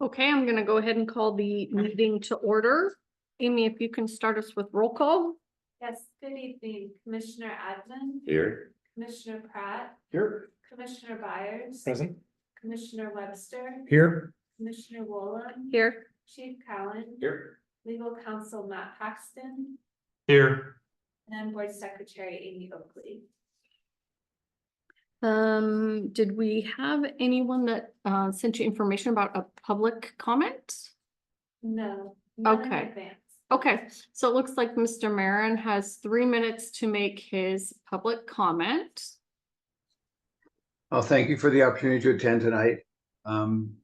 Okay, I'm gonna go ahead and call the meeting to order. Amy, if you can start us with roll call. Yes, good evening, Commissioner Admin, Here. Commissioner Pratt, Here. Commissioner Byers, Present. Commissioner Webster, Here. Commissioner Woolen, Here. Chief Cowan, Here. Legal Counsel Matt Paxton, Here. and Board Secretary Amy Oakley. Did we have anyone that sent you information about a public comment? No. none in Okay. advance. Okay, so it looks like Mr. Marin has 3 minutes to make his public comment. Well, thank you for the opportunity to attend tonight. I'm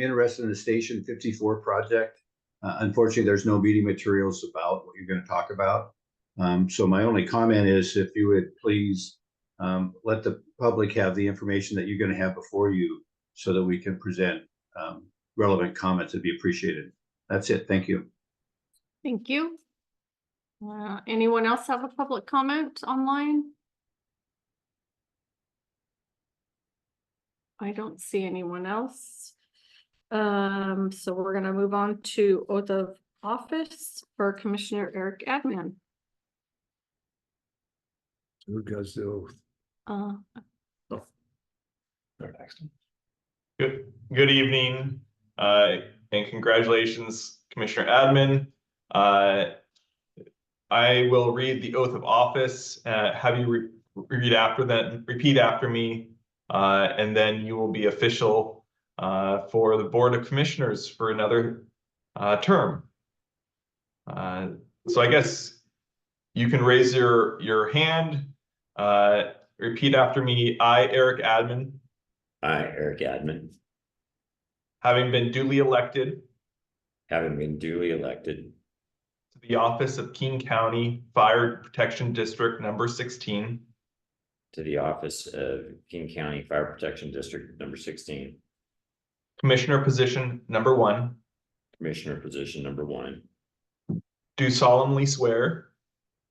interested in the Station 54 project. Unfortunately, there's no meeting materials about what you're going to talk about. So my only comment is if you would please let the public have the information that you're going to have before you so that we can present relevant comments. It'd be appreciated. That's it. Thank you. Thank you. Anyone else have a public comment online? I don't see anyone else. So we're gonna move on to oath of office for Commissioner Eric Admin. Who does the oath? Good evening, and congratulations, Commissioner Admin. I will read the oath of office, have you repeat after me, and then you will be official for the Board of Commissioners for another term. So I guess you can raise your hand, repeat after me. I, Eric Admin. I, Eric Admin. Having been duly elected to the office of King County Fire Protection District number 16. To the office of King County Fire Protection District number 16. Commissioner position number 1. Commissioner position number 1. Do solemnly swear.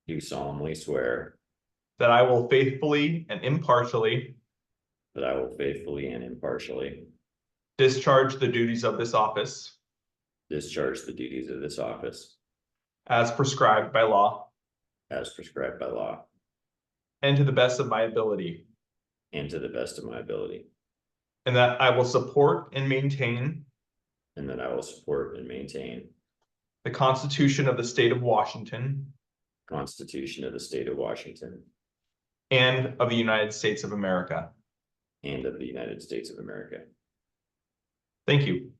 Do solemnly swear. That I will faithfully and impartially. That I will faithfully and impartially. Discharge the duties of this office. Discharge the duties of this office. As prescribed by law. As prescribed by law. And to the best of my ability. And to the best of my ability. And that I will support and maintain. And that I will support and maintain. The Constitution of the State of Washington. Constitution of the State of Washington. And of the United States of America. And of the United States of America. Thank you.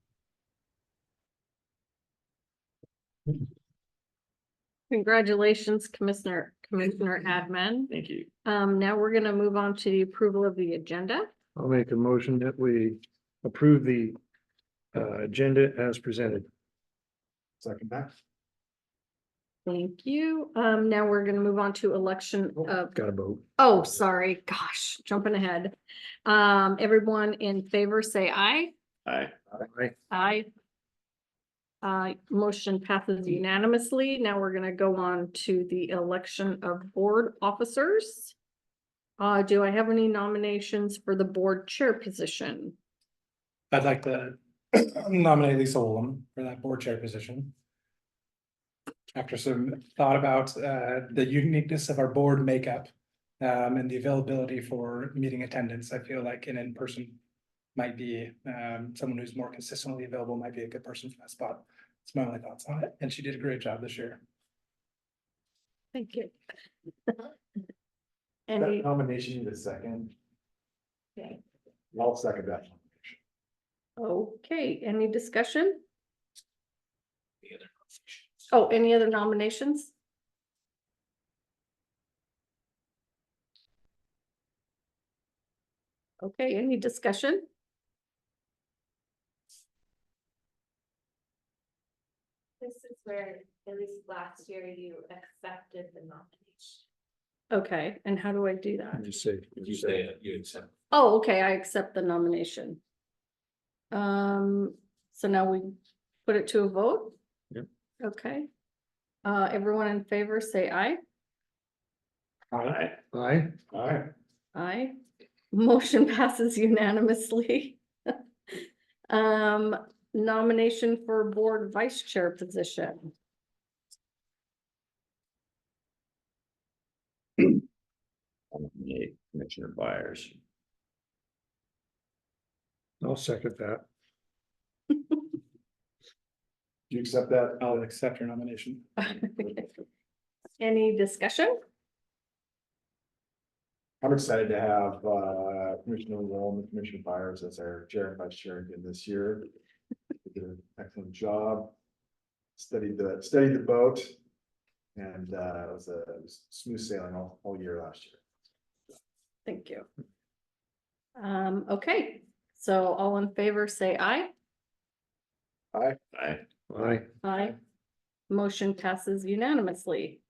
Congratulations, Commissioner Admin. Thank you. Now we're gonna move on to the approval of the agenda. I'll make a motion that we approve the agenda as presented. Second that. Thank you. Now we're gonna move on to election of, Got a vote. oh, sorry, gosh, jumping ahead. Everyone in favor, say aye. Aye. Aye. Aye. Motion passes unanimously. Now we're gonna go on to the election of board officers. Do I have any nominations for the board chair position? I'd like to nominate Lisa Olem for that board chair position. After some thought about the uniqueness of our board makeup and the availability for meeting attendance, I feel like an in-person might be someone who's more consistently available might be a good person for that spot. That's my only thoughts on it. And she did a great job this year. Thank you. That Any, nomination need a second. okay. I'll second that. Okay, any discussion? Oh, any other nominations? Okay, any discussion? This is where, at least last year, you accepted the nomination. Okay, and how do I do that? Just say. You say it, you accept. Oh, okay, I accept the nomination. So now we put it to a vote? Yep. Okay. Everyone in favor, say aye. Aye. Aye. Aye. Aye. Motion passes unanimously. nomination for board vice chair position. I'll nominate Commissioner Byers. I'll second that. Do you accept that? I'll accept your nomination. Any discussion? I'm excited to have Commissioner Wall and Commissioner Byers as our chair and vice chair again this year. They did an excellent job. Studied the boat. And it was smooth sailing all year last year. Thank you. Okay, so all in favor, say aye. Aye. Aye. Aye. Motion passes unanimously.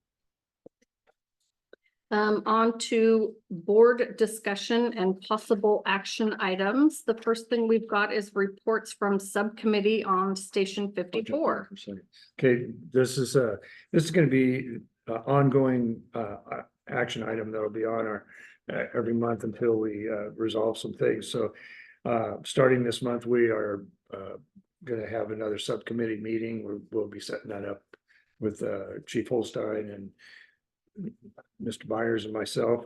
On to board discussion and possible action items. The first thing we've got is reports from subcommittee on Station 54. Okay, this is gonna be an ongoing action item that'll be on our every month until we resolve some things. So starting this month, we are gonna have another subcommittee meeting. We'll be setting that up with Chief Holstein and Mr. Byers and myself.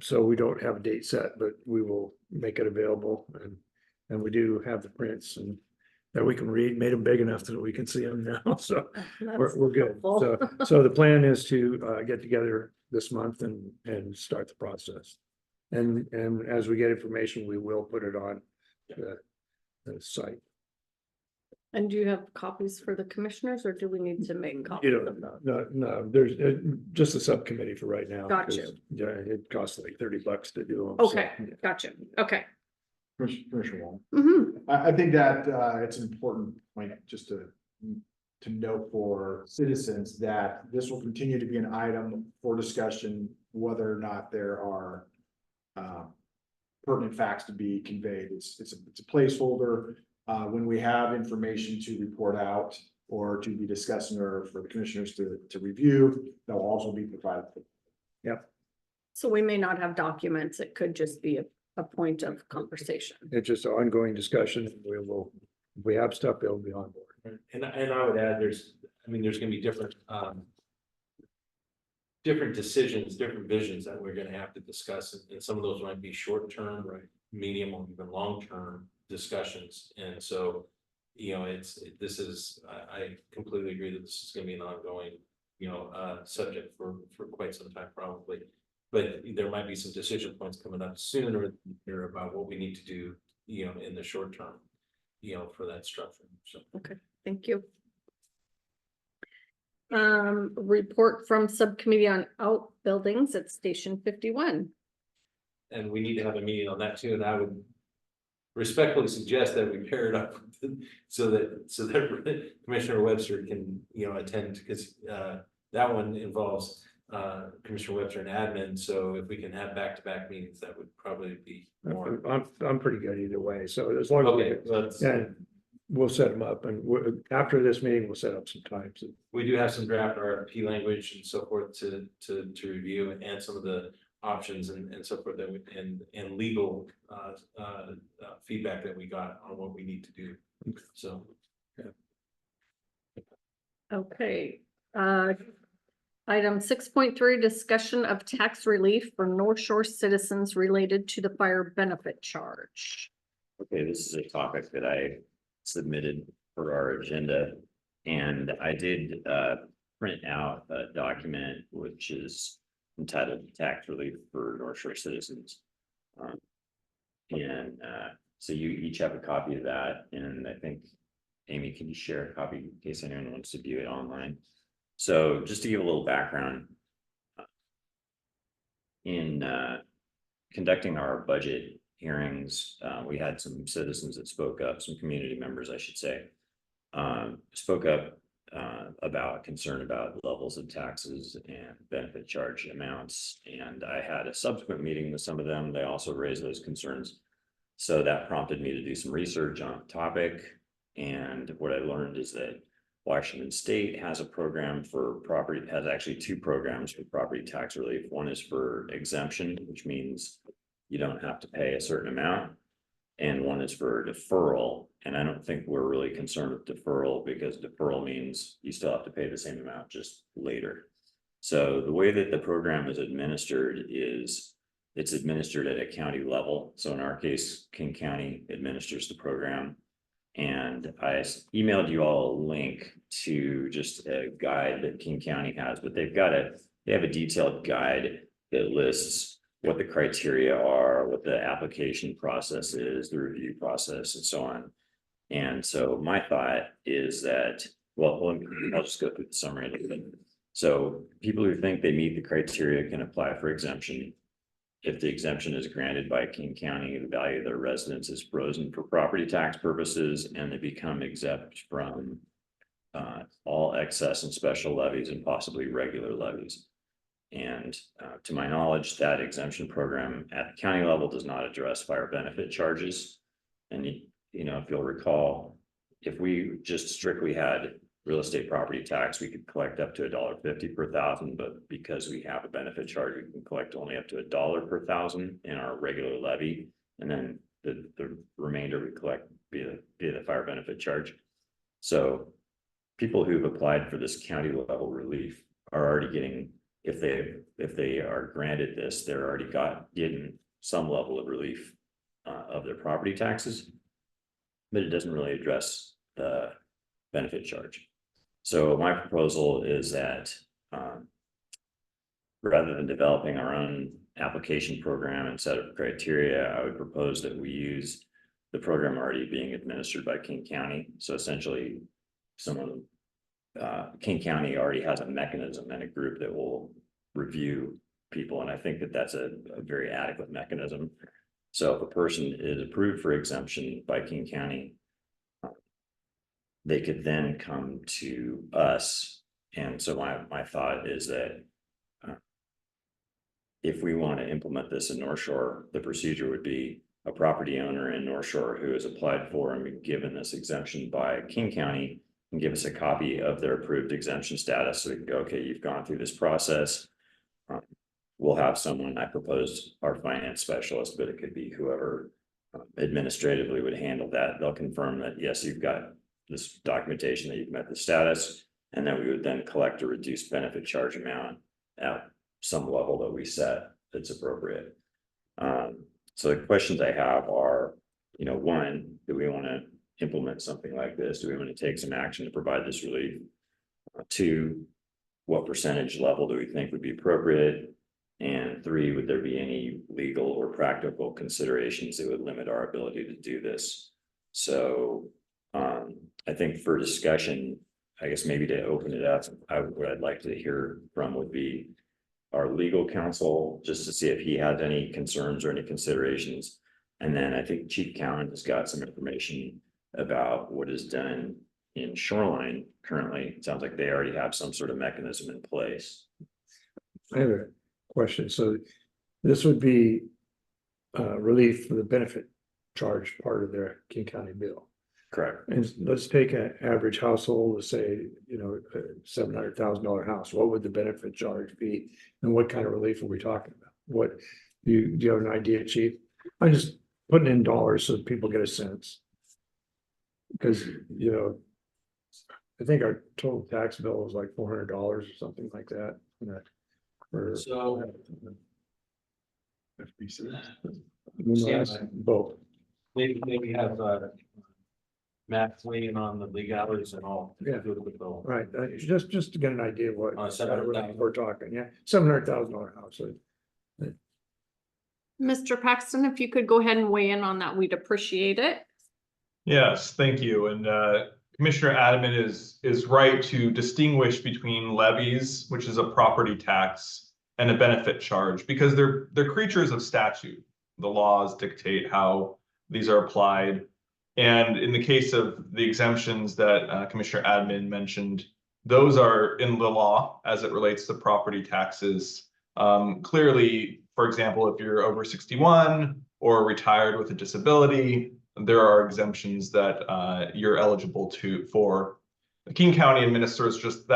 So we don't have a date set, but we will make it available, and we do have the prints and that we can read, made them big enough that we can see them now, so we're good. So the plan is to get together this month and start the process. And as we get information, we will put it on the site. And do you have copies for the commissioners, or do we need to make copies? You of them? No, there's just a subcommittee for right now. Got you. 'Cause, yeah, it costs like $30 to do them. so, Okay, yeah. gotcha. Okay. Commissioner Wall. Mhm. I think that it's an important point just to note for citizens that this will continue to be an item for discussion, whether or not there are pertinent facts to be conveyed. It's a placeholder. When we have information to report out or to be discussing or for the commissioners to review, they'll also be provided. So we may not have documents. It could just be a point of conversation. It's just an ongoing discussion. If we have stuff, it'll be on board. And I would add, there's gonna be different decisions, different visions that we're gonna have to discuss, and some of those might be short-term, right, medium, or even long-term discussions, and so, I completely agree that this is gonna be an ongoing, subject for quite some time probably. But there might be some decision points coming up sooner or later about what we need to do, in the short term, for that structure, so. Okay, thank you. Report from subcommittee on outbuildings at Station 51. And we need to have a meeting on that too, and I would respectfully suggest that we pair it up so that Commissioner Webster can, attend, because that one involves Commissioner Webster and admin, so if we can have back-to-back meetings, that would probably be more. I'm pretty good either way, so as long as Okay, let's, yeah, we'll set them up, and after this meeting, we'll set up some times. we do have some draft RFP language and so forth to review, and some of the options and so forth, and legal feedback that we got on what we need to do, so. Okay, item 6.3, discussion of tax relief for North Shore citizens related to the fire benefit charge. Okay, this is a topic that I submitted for our agenda, and I did print out a document which is entitled Tax Relief for North Shore Citizens. So you each have a copy of that, and I think, Amy, can you share a copy in case anyone wants to view it online? So just to give a little background, in conducting our budget hearings, we had some citizens that spoke up, some community members, I should say, spoke up about concern about levels of taxes and benefit charge amounts. And I had a subsequent meeting with some of them. They also raised those concerns. So that prompted me to do some research on the topic. And what I learned is that Washington State has a program for property, has actually two programs for property tax relief. One is for exemption, which means you don't have to pay a certain amount. and one is for deferral. And I don't think we're really concerned with deferral, because deferral means you still have to pay the same amount just later. So the way that the program is administered is it's administered at a county level. So in our case, King County administers the program. And I emailed you all a link to just a guide that King County has, but they have a detailed guide that lists what the criteria are, what the application process is, the review process, and so on. And so my thought is that, well, I'll just go through the summary a little bit. So people who think they meet the criteria can apply for exemption. If the exemption is granted by King County, the value of their residence is frozen for property tax purposes, and they become exempt from all excess and special levies and possibly regular levies. And to my knowledge, that exemption program at the county level does not address fire benefit charges. And you know, if you'll recall, if we just strictly had real estate property tax, we could collect up to $1.50 per thousand, but because we have a benefit charge, we can collect only up to $1 per thousand in our regular levy, and then the remainder we collect via the fire benefit charge. So people who've applied for this county level relief are already getting, if they are granted this, they're already getting some level of relief of their property taxes, but it doesn't really address the benefit charge. So my proposal is that rather than developing our own application program and set of criteria, I would propose that we use the program already being administered by King County. So essentially, King County already has a mechanism and a group that will review people, and I think that that's a very adequate mechanism. So if a person is approved for exemption by King County, they could then come to us. And so my thought is that if we want to implement this in North Shore, the procedure would be a property owner in North Shore who has applied for and been given this exemption by King County and give us a copy of their approved exemption status. So we can go, okay, you've gone through this process. We'll have someone, I proposed our finance specialist, but it could be whoever administratively would handle that. They'll confirm that, yes, you've got this documentation that you've met the status, and then we would then collect a reduced benefit charge amount at some level that we set that's appropriate. So the questions I have are, you know, one, do we want to implement something like this? Do we want to take some action to provide this relief? Two, what percentage level do we think would be appropriate? And three, would there be any legal or practical considerations that would limit our ability to do this? So I think for discussion, I guess maybe to open it up, what I'd like to hear from would be our legal counsel, just to see if he has any concerns or any considerations. And then I think Chief Cowan has got some information about what is done in Shoreline currently. It sounds like they already have some sort of mechanism in place. I have a question. So this would be relief for the benefit charge part of their King County bill. Correct. And let's take an average household, let's say, you know, a $700,000 house. What would the benefit charge be? And what kind of relief are we talking about? What do you have an idea, Chief? I'm just putting in dollars so people get a sense. Because, you know, I think our total tax bill was like $400 or something like that. So FBC. Both. maybe have Matt weigh in on the legalities and all. Yeah. Do it with the- Right, just to get an idea of what $700,000. we're talking, yeah, $700,000 house. So Mr. Paxton, if you could go ahead and weigh in on that, we'd appreciate it. Yes, thank you. And Commissioner Adamant is right to distinguish between levies, which is a property tax, and a benefit charge, because they're creatures of statute. The laws dictate how these are applied. And in the case of the exemptions that Commissioner Admin mentioned, those are in the law as it relates to property taxes. Clearly, for example, if you're over 61 or retired with a disability, there are exemptions that you're eligible for. The King County administers just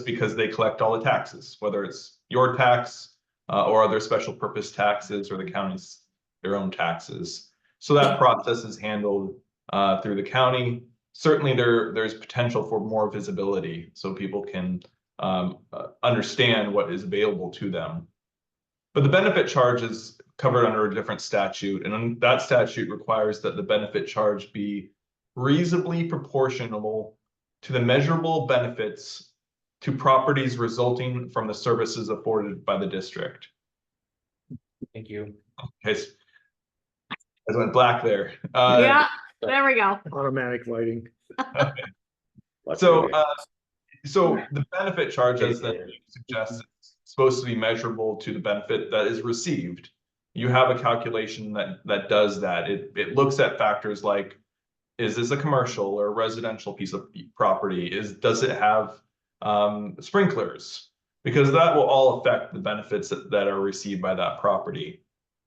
because they collect all the taxes, whether it's your tax or other special purpose taxes or the county's their own taxes. So that process is handled through the county. Certainly there's potential for more visibility so people can understand what is available to them. But the benefit charge is covered under a different statute, and that statute requires that the benefit charge be reasonably proportional to the measurable benefits to properties resulting from the services afforded by the district. Thank you. Okay, I went black there. Yeah, there we go. Automatic lighting. So the benefit charge, as the name suggests, is supposed to be measurable to the benefit that is received. You have a calculation that does that. It looks at factors like, is this a commercial or a residential piece of property? Does it have sprinklers? Because that will all affect the benefits that are received by that property.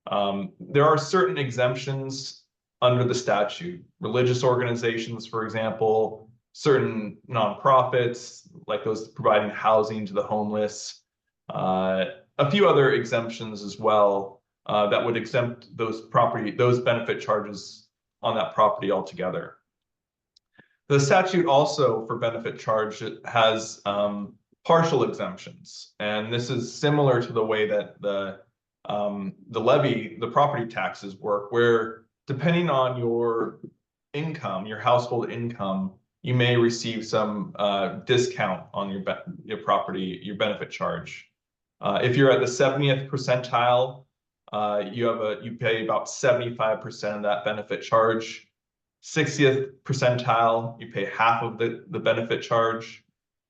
There are certain exemptions under the statute. Religious organizations, for example, certain nonprofits, like those providing housing to the homeless, a few other exemptions as well that would exempt those benefit charges on that property altogether. The statute also for benefit charge has partial exemptions, and this is similar to the way that the property taxes work, where depending on your income, your household income, you may receive some discount on your benefit charge. If you're at the 70th percentile, you pay about 75% of that benefit charge. 60th percentile, you pay half of the benefit charge.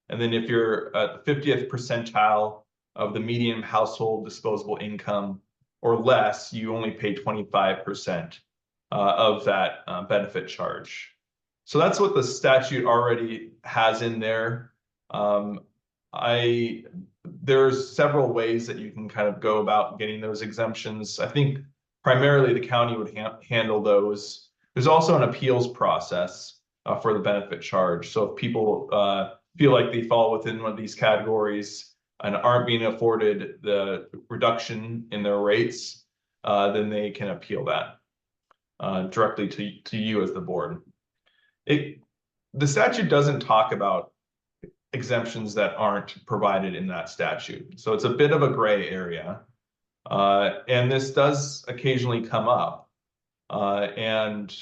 And then if you're at the 50th percentile of the median household disposable income or less, you only pay 25% of that benefit charge. So that's what the statute already has in there. There's several ways that you can kind of go about getting those exemptions. I think primarily the county would handle those. There's also an appeals process for the benefit charge. So if people feel like they fall within one of these categories and aren't being afforded the reduction in their rates, then they can appeal that directly to you as the board. The statute doesn't talk about exemptions that aren't provided in that statute. So it's a bit of a gray area. And this does occasionally come up. And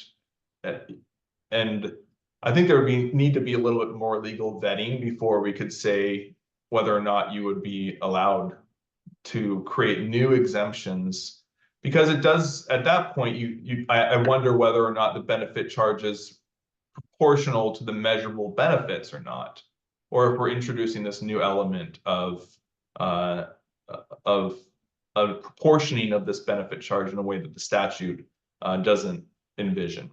I think there would need to be a little bit more legal vetting before we could say whether or not you would be allowed to create new exemptions. Because it does, at that point, I wonder whether or not the benefit charge is proportional to the measurable benefits or not, or if we're introducing this new element of proportioning of this benefit charge in a way that the statute doesn't envision.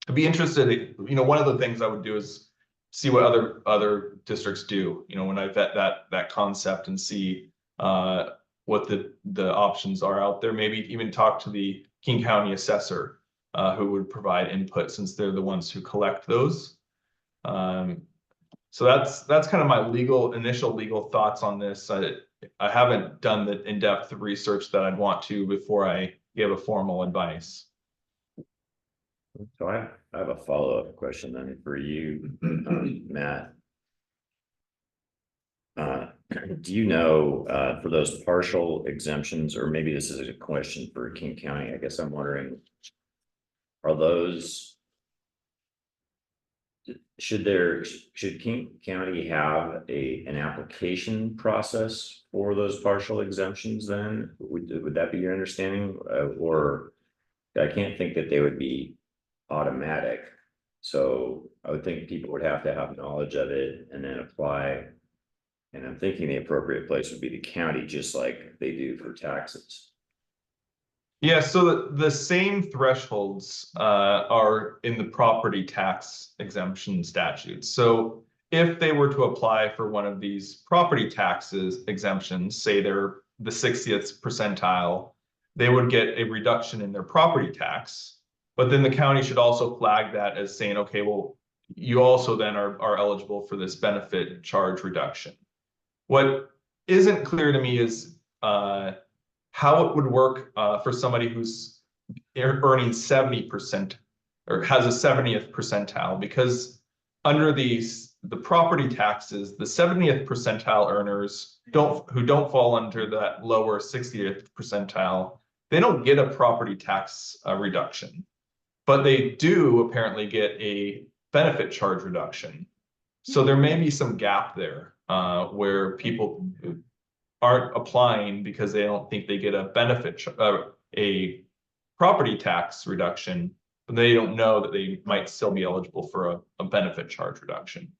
I'd be interested, one of the things I would do is see what other districts do, when I vet that concept and see what the options are out there. Maybe even talk to the King County assessor who would provide input, since they're the ones who collect those. So that's kind of my initial legal thoughts on this. I haven't done the in-depth research that I'd want to before I give a formal advice. So I have a follow-up question then for you, Matt. Do you know for those partial exemptions, or maybe this is a question for King County, I guess I'm wondering, should King County have an application process for those partial exemptions then? Would that be your understanding? Or I can't think that they would be automatic. So I would think people would have to have knowledge of it and then apply. And I'm thinking the appropriate place would be the county, just like they do for taxes. Yeah, so the same thresholds are in the property tax exemption statutes. So if they were to apply for one of these property taxes exemptions, say they're the 60th percentile, they would get a reduction in their property tax. But then the county should also flag that as saying, okay, well, you also then are eligible for this benefit charge reduction. What isn't clear to me is how it would work for somebody who's earning 70% or has a 70th percentile, because under the property taxes, the 70th percentile earners who don't fall under that lower 60th percentile, they don't get a property tax reduction, but they do apparently get a benefit charge reduction. So there may be some gap there where people aren't applying because they don't think they get a a property tax reduction, but they don't know that they might still be eligible for a benefit charge reduction.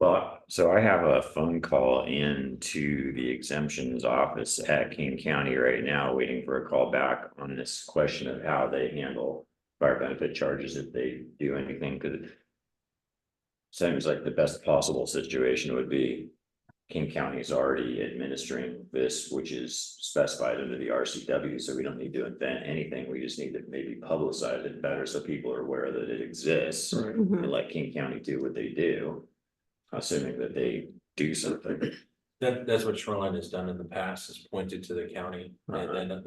Well, so I have a phone call in to the exemptions office at King County right now, waiting for a call back on this question of how they handle fire benefit charges if they do anything, because it seems like the best possible situation would be King County is already administering this, which is specified under the RCW, so we don't need to invent anything. We just need to maybe publicize it better so people are aware that it exists. Right. And let King County do what they do, assuming that they do something. That's what Shoreline has done in the past, is pointed to the county, and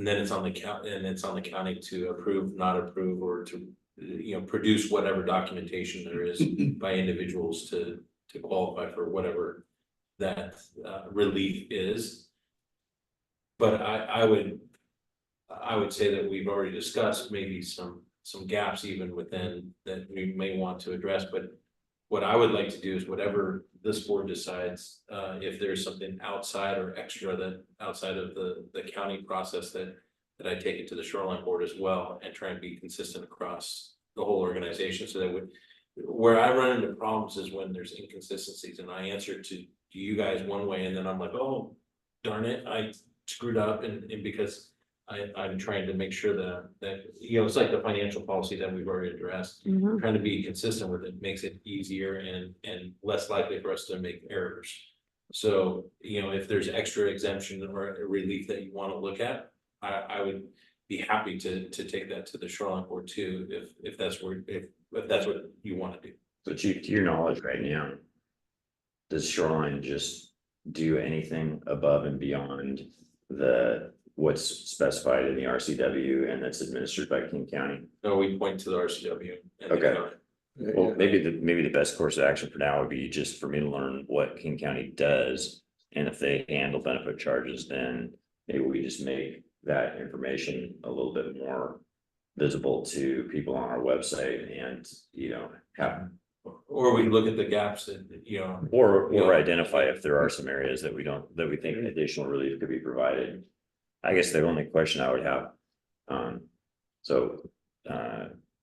then it's on the county, and it's on the county to approve, not approve, or to, you know, produce whatever documentation there is by individuals to qualify for whatever that relief is. But I would say that we've already discussed maybe some gaps even within that we may want to address, but what I would like to do is whatever this board decides, if there's something outside or extra that outside of the county process, that I take it to the Shoreline Board as well and try and be consistent across the whole organization. So that where I run into problems is when there's inconsistencies and I answer to you guys one way and then I'm like, oh, darn it, I screwed up, and because I'm trying to make sure that you know, it's like the financial policy that we've already addressed. Trying to be consistent with it makes it easier and less likely for us to make errors. So, you know, if there's extra exemption or relief that you want to look at, I would be happy to take that to the Shoreline Board too, if that's what you want to do. So Chief, to your knowledge right now, does Shoreline just do anything above and beyond what's specified in the RCW and that's administered by King County? No, we point to the RCW. And Okay. the county. Well, maybe the best course of action for now would be just for me to learn what King County does. And if they handle benefit charges, then maybe we just make that information a little bit more visible to people on our website and, you know, have. Or we look at the gaps that, you know. Or identify if there are some areas that we think additional relief could be provided. I guess the only question I would have,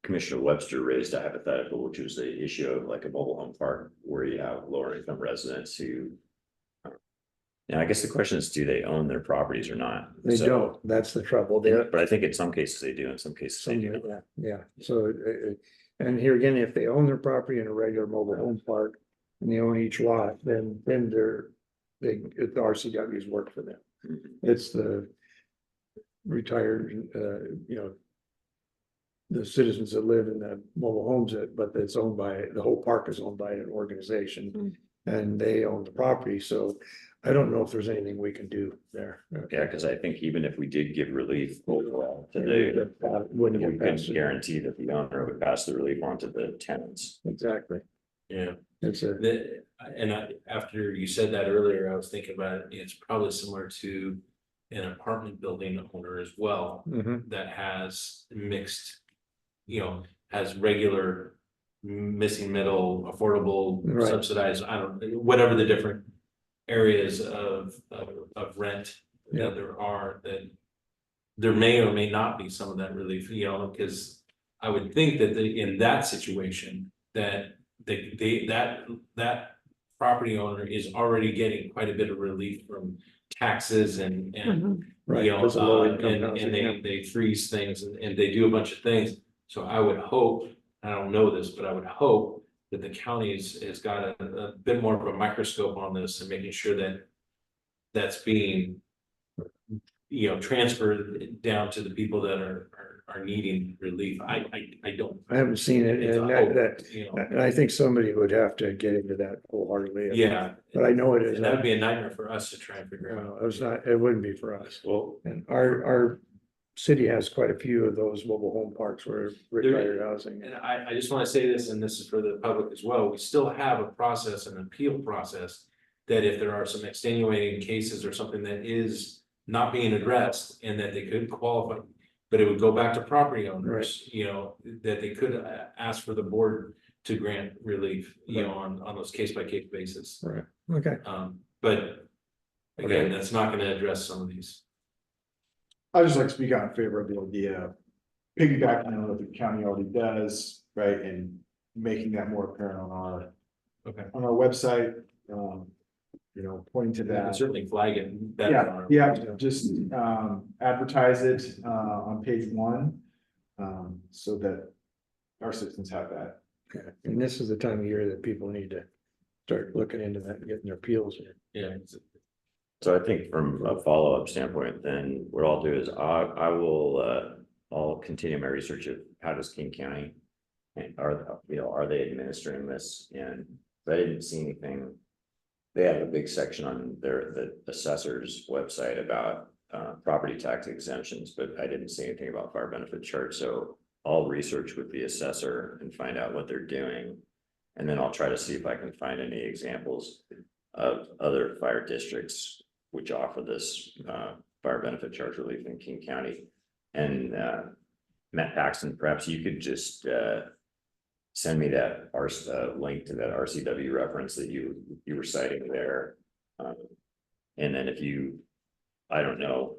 Commissioner Webster raised a hypothetical, which was the issue of like a mobile home park where you have lower income residents who. Now, I guess the question is, do they own their properties or not? They don't, that's the trouble there. But I think in some cases they do, in some cases they do. Yeah, so, and here again, if they own their property in a regular mobile home park and they own each lot, then the RCWs work for them. It's the retired, you know, the citizens that live in the mobile homes, but it's owned by, the whole park is owned by an organization and they own the property. So I don't know if there's anything we can do there. Yeah, because I think even if we did give relief overall to the, we couldn't guarantee that the owner would pass the relief on to the tenants. Exactly. Yeah. It's After you said that earlier, I was thinking about it. It's probably similar to an apartment building owner as well, that has mixed, you know, has regular missing middle, affordable, subsidized, I don't, whatever the different areas of rent that there are, that there may or may not be some of that relief, you know, because I would think that in that situation that that property owner is already getting quite a bit of relief from taxes and you know, and they freeze things and they do a bunch of things. So I would hope, I don't know this, but I would hope that the county has got a bit more of a microscope on this and making sure that that's being, you know, transferred down to the people that are are needing relief. I don't. I haven't seen it, It's a and hope, that, you know, and I think somebody would have to get into that wholeheartedly. yeah. But I know it is. And that would be a nightmare for us to try and figure out. It was not, it wouldn't be for us. Well, And our city has quite a few of those mobile home parks where retired housing. And I just want to say this, and this is for the public as well, we still have a process, an appeal process. That if there are some extenuating cases or something that is not being addressed and that they could qualify. But it would go back to property owners, you know, that they could ask for the board to grant relief, you know, on those case by case basis. Right, okay. But again, Okay. that's not gonna address some of these. I just like to speak out in favor of the idea of piggybacking on what the county already does, right, and making that more apparent on our. Okay. On our website, you know, pointing to You can that. certainly flag it. better Yeah, on our- yeah, just advertise it on page 1. So that our citizens have that. Yeah, and this is the time of year that people need to start looking into that and getting their appeals in. Yeah, so I think from a follow-up standpoint, then what I'll do is I will, I'll continue my research of how does King County. And are they administering this? And I didn't see anything. They have a big section on the assessor's website about property tax exemptions, but I didn't see anything about fire benefit charge, so I'll research with the assessor and find out what they're doing. And then I'll try to see if I can find any examples of other fire districts which offer this fire benefit charge relief in King County. And Matt Paxton, perhaps you could just send me that link to that RCW reference that you were citing there. And then if you, I don't know,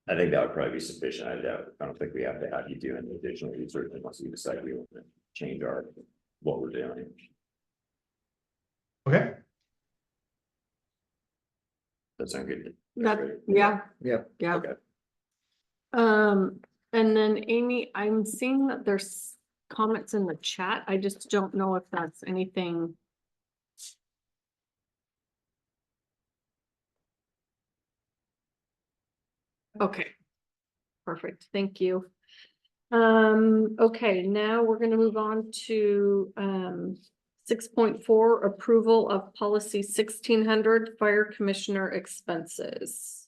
I think that would probably be sufficient. I don't think we have to have you do any additional research unless we decide we want to change what we're doing. Okay, That sound good? Yeah. Yeah. Yeah. Okay. And then Amy, I'm seeing that there's comments in the chat. I just don't know if that's anything. Okay. Perfect, thank you. Okay, now we're gonna move on to 6.4 approval of policy 1600 fire commissioner expenses.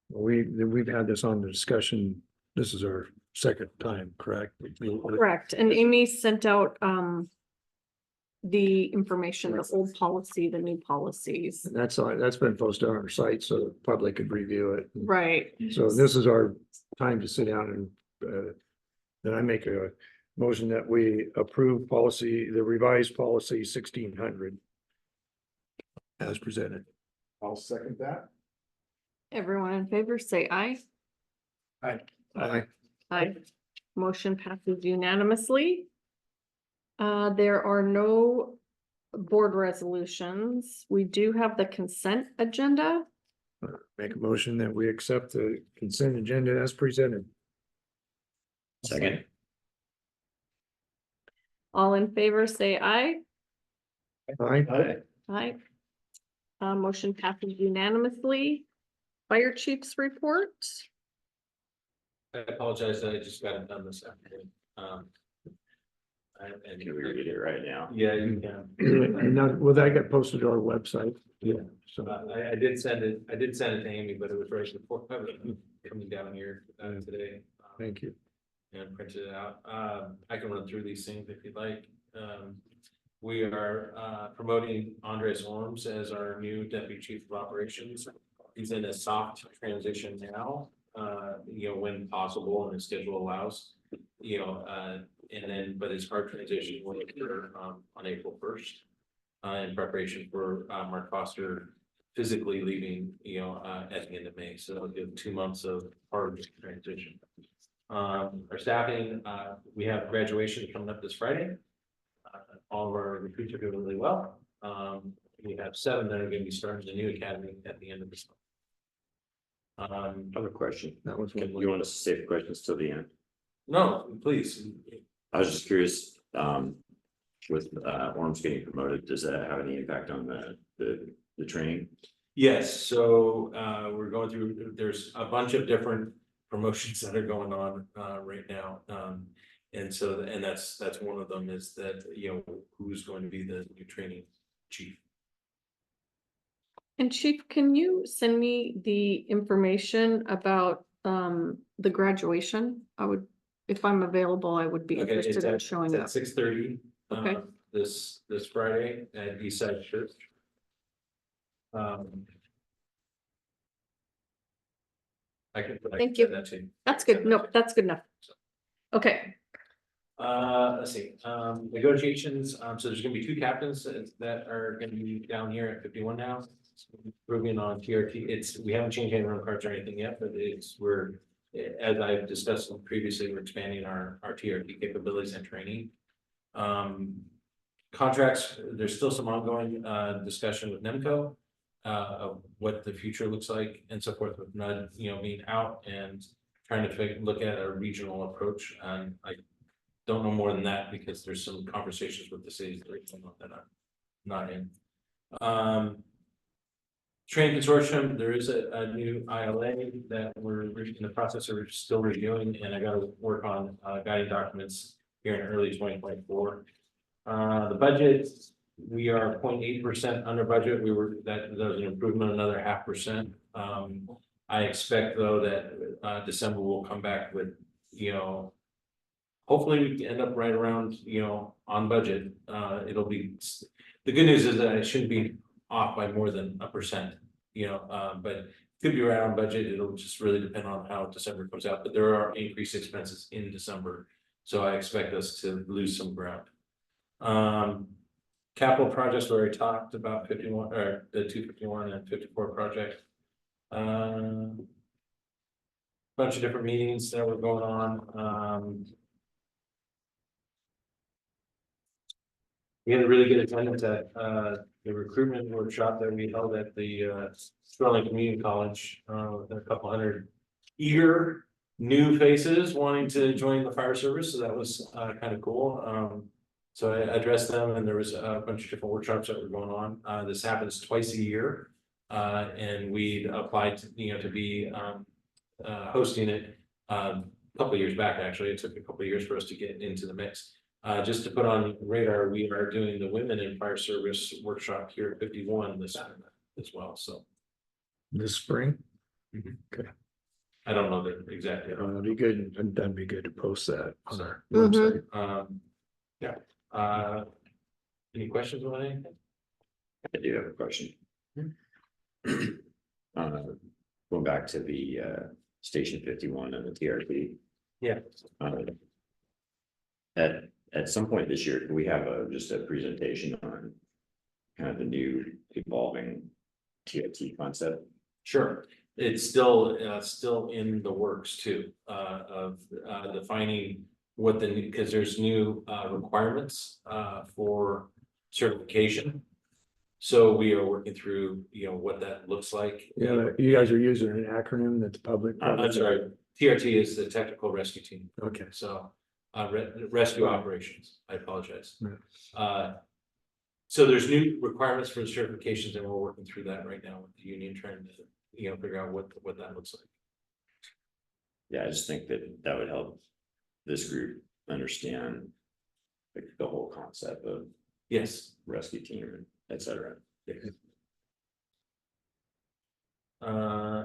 We've had this on the discussion. This is our second time, correct? Correct, and Amy sent out the information, the old policy, the new policies. That's been posted on our site so the public could review it. Right. So this is our time to sit down and then I make a motion that we approve the revised policy 1600 as presented. I'll second that. Everyone in favor, say aye. Aye. Aye. Motion passes unanimously. There are no board resolutions. We do have the consent agenda. Make a motion that we accept the consent agenda as presented. Second. All in favor, say aye. Aye. Aye. Motion passes unanimously. Fire chief's report. I apologize that I just got it done this afternoon. Can we read it right now? Yeah, you can. And now, will that get posted to our website? Yeah. So, I did send it to Amy, but it was right before I was coming down here today. thank you. And printed it out. I can run through these things if you'd like. We are promoting Andres Orms as our new deputy chief of operations. He's in a soft transition now, when possible and his schedule allows, and then, but his hard transition will occur on April 1st. In preparation for Mark Foster physically leaving, at the end of May. So that'll give 2 months of hard transition. Our staffing, we have graduation coming up this Friday. All of our recruits are doing really well. We have 7 that are going to be starting the new academy at the end of this month. I have a question. That was Can you want us to save questions till the end? No, please. I was just curious, with Orms getting promoted, does that have any impact on the training? Yes, so we're going through, there's a bunch of different promotions that are going on right now. And so, and that's one of them is that, you know, who's going to be the new training chief. And Chief, can you send me the information about the graduation? I would, if I'm available, I would be Okay, interested in showing up. At 6:30. Okay. This Friday at Eastside Church. I can Thank you. send that to you. That's good. No, that's good enough. Okay, Let's see, negotiations, so there's gonna be 2 captains that are gonna be down here at 51 now. Moving on TRT, we haven't changed any run cards or anything yet, but as I've discussed previously, we're expanding our TRT capabilities and training. Contracts, there's still some ongoing discussion with NEMCO of what the future looks like and so forth, with NUD, you know, being out and trying to look at a regional approach. And I don't know more than that because there's some conversations with the cities that I'm not in. Train consortium, there is a new ILA that we're in the process of still reviewing, and I got to work on guiding documents here in early 2024. The budget, we are 0.8% under budget. That was an improvement, another 0.5%. I expect though that December will come back with, you know, hopefully we can end up right around, you know, on budget. It'll be, the good news is that it shouldn't be off by more than 1%, you know, but it could be right on budget. It'll just really depend on how December comes out, but there are increased expenses in December. So I expect us to lose some ground. Capital projects, we already talked about 51 or the 251 and 54 project. Bunch of different meetings that were going on. We had a really good attendance at the recruitment workshop that we held at the Sterling Community College with a couple hundred eager new faces wanting to join the fire service. So that was kind of cool. So I addressed them, and there was a bunch of different workshops that were going on. This happens twice a year, and we applied to, you know, to be hosting it a couple of years back. Actually, it took a couple of years for us to get into the mix. Just to put on radar, we are doing the Women in Fire Service workshop here at 51 this Saturday as well. So This spring, I don't know the exact. that'd be good. That'd be good to post that on our Mhm. website. Yeah. Any questions on anything? I do have a question. Going back to the Station 51 and the TRT. Yeah. At some point this year, can we have just a presentation on kind of the new evolving TRT concept? Sure. It's still in the works too, of defining what because there's new requirements for certification. So we are working through, you know, what that looks like. Yeah, you guys are using an acronym that's public. I'm sorry, TRT is the Technical Rescue Team. Okay. So rescue operations, I apologize. Yeah. So there's new requirements for certifications, and we're working through that right now with the union, trying to, you know, figure out what that looks like. Yeah, I just think that would help this group understand like the whole concept of Yes. rescue team, et cetera.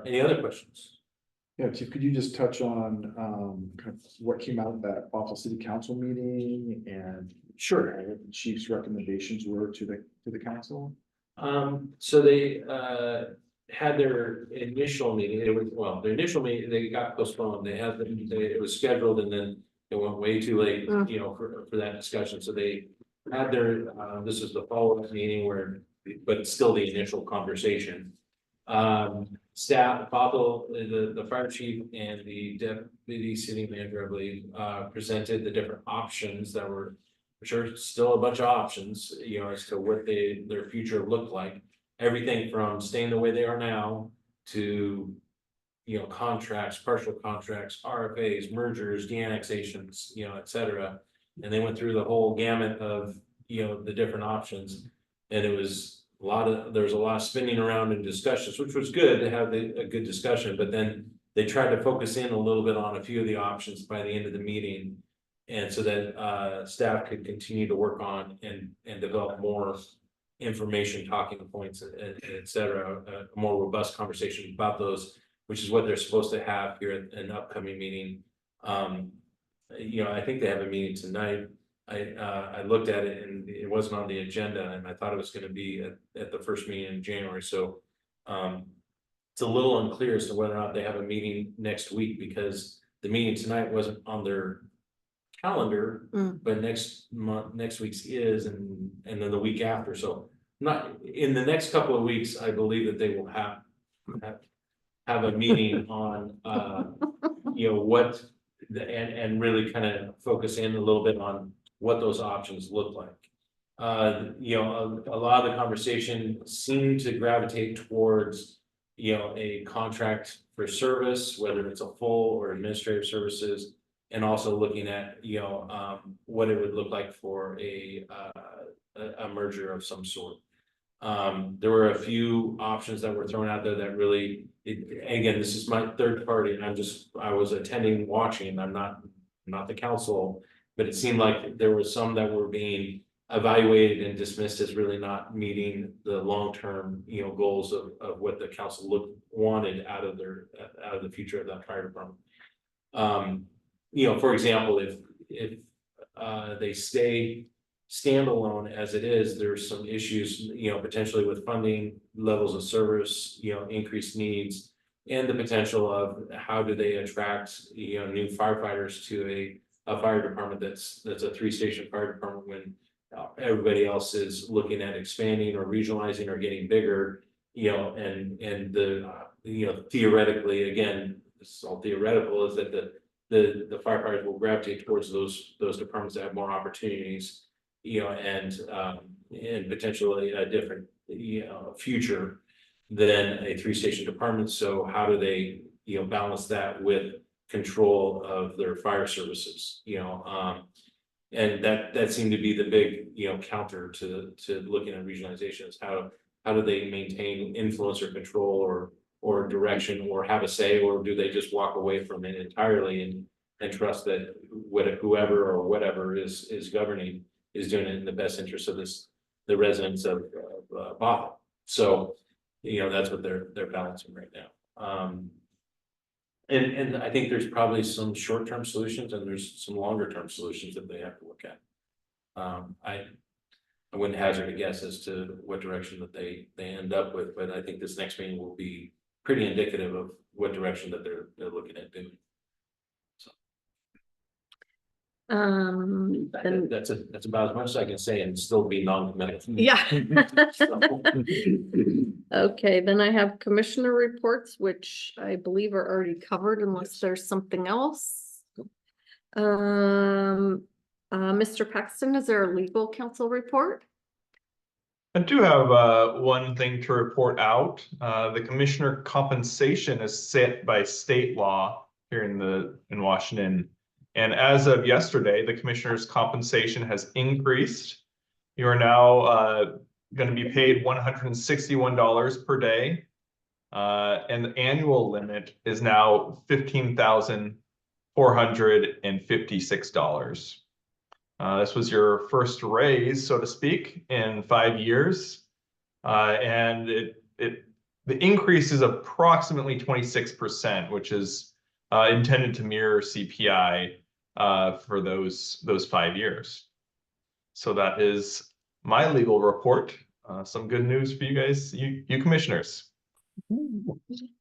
Any other questions? Yeah, Chief, could you just touch on kind of what came out of that awful city council meeting and Sure. what the chief's recommendations were to the council? So they had their initial meeting. The initial meeting, they got postponed. It was scheduled, and then it went way too late, you know, for that discussion. So they had their this is the follow-up meeting but it's still the initial conversation. Staff, Bothell, the fire chief and the deputy city manager, I believe, presented the different options that were, which are still a bunch of options, you know, as to what their future looked like. Everything from staying the way they are now to, you know, contracts, partial contracts, RFAs, mergers, de-annexations, you know, et cetera. And they went through the whole gamut of, you know, the different options. And it was there's a lot of spinning around and discussions, which was good to have a good discussion, but then they tried to focus in a little bit on a few of the options by the end of the meeting. And so that staff could continue to work on and develop more information, talking points, et cetera, a more robust conversation about those, which is what they're supposed to have here at an upcoming meeting. I think they have a meeting tonight. I looked at it and it wasn't on the agenda, and I thought it was going to be at the first meeting in January. So it's a little unclear as to whether or not they have a meeting next week, because the meeting tonight wasn't on their calendar, but next week's is, and then the week after. So not in the next couple of weeks, I believe that they will have a meeting on what and really kind of focus in a little bit on what those options look like. A lot of the conversation seemed to gravitate towards a contract for service, whether it's a full or administrative services, and also looking at what it would look like for a merger of some sort. There were a few options that were thrown out there that really, again, this is my third party, and I was attending, watching. I'm not the council, but it seemed like there were some that were being evaluated and dismissed as really not meeting the long-term goals of what the council wanted out of the future of that fire department. For example, if they stay standalone as it is, there's some issues, potentially with funding, levels of service, increased needs, and the potential of how do they attract, new firefighters to a fire department that's a 3-station fire department when everybody else is looking at expanding or regionalizing or getting bigger, and theoretically, again, this is all theoretical, is that the firefighters will gravitate towards those departments that have more opportunities, and potentially a different, future than a 3-station department. So how do they, balance that with control of their fire services, and that seemed to be the big, counter to looking at regionalization, is how do they maintain influence or control or direction or have a say, or do they just walk away from it entirely and trust that whoever or whatever is governing is doing it in the best interest of the residents of Bothell. So, that's what they're balancing right now. And I think there's probably some short-term solutions and there's some longer-term solutions that they have to look at. I wouldn't hazard a guess as to what direction that they end up with, but I think this next meeting will be pretty indicative of what direction that they're looking at doing. And That's about as much as I can say and still be non-committal. yeah. Okay, then I have commissioner reports, which I believe are already covered unless there's something else. Mr. Paxton, is there a legal counsel report? I do have one thing to report out. The commissioner compensation is set by state law here in Washington. And as of yesterday, the commissioner's compensation has increased. You are now going to be paid $161 per day. And the annual limit is now $15,456. This was your first raise, so to speak, in 5 years. And the increase is approximately 26%, which is intended to mirror CPI for those 5 years. So that is my legal report. Some good news for you guys, you commissioners.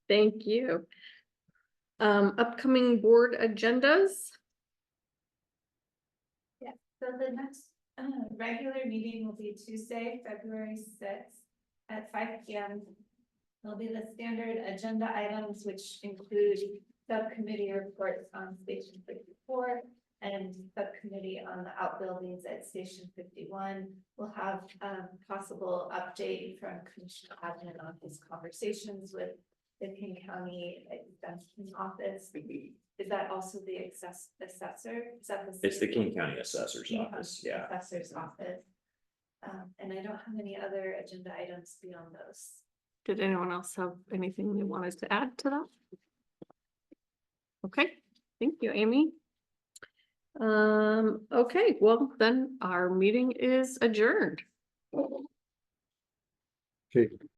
Thank you. Upcoming board agendas. Yeah, so the next regular meeting will be Tuesday, February 6th at 5 p.m. There'll be the standard agenda items, which include subcommittee reports on Station 54 and subcommittee on the outbuildings at Station 51. We'll have possible update from Commissioner Admin on his conversations with the King County Extension Office. Is that also the assessor? Is that It's the King County Assessor's Office, yeah. Assessor's Office. And I don't have any other agenda items beyond those. Did anyone else have anything they wanted to add to that? Okay, thank you, Amy. Okay, well, then our meeting is adjourned. Okay.